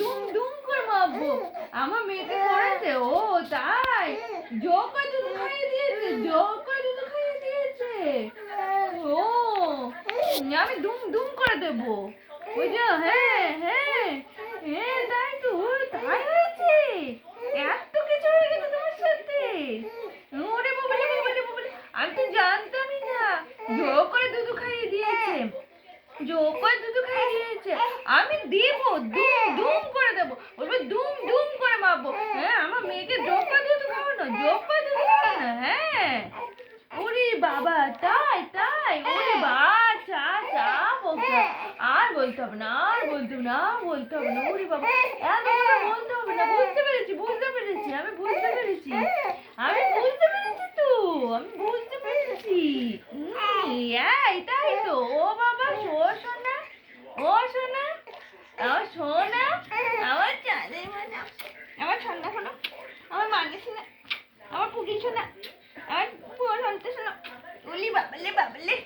দুম দুম করে মারবো। আমার মেয়েকে করেছে, ও তাই জোর করে দুধ খাইয়ে দিয়েছে, জোর করে দুধ খাইয়ে দিয়েছে। ও আমি দুম দুম করে দেবো, বুঝলো? হ্যাঁ হ্যাঁ হ্যাঁ, তাই তো, তাই হয়েছে। এত কিছু হয়ে গেছে তোমার সাথে। ওরে বাবালে বাবালে বাবালে, আমি তো জানতামই না। জোর করে দুধ খাইয়ে দিয়েছে, জোর করে দুধ খাইয়ে দিয়েছে। আমি দেবো, দুম দুম করে দেবো, বলবো দুম দুম করে মারবো। হ্যাঁ, আমার মেয়েকে জোর করে দুধ খাওয়ানো, জোর করে দুধ খাওয়ানো। হ্যাঁ, ওরে বাবা, তাই তাই, ওরে বাচ্চা আচ্ছা, বলতে আর বলতে হবে না, আর বলতে হবে না, আর বলতে হবে না। ওরে বাবা, এত কথা বলতে হবে না। বুঝতে পেরেছি, বুঝতে পেরেছি, আমি বুঝতে পেরেছি, আমি বুঝতে পেরেছি তো, আমি বুঝতে পেরেছি। এই তাই তো। ও বাবা, সোনা, ও সোনা, আমার সোনা, আমার চাঁদের মানা, আমার ঠান্ডা শোনা, আমার মানে শোনা, আমার পুকি শোনা, আমার পুরো শান্ত শোনা। ওলি বাবালে বাবালে।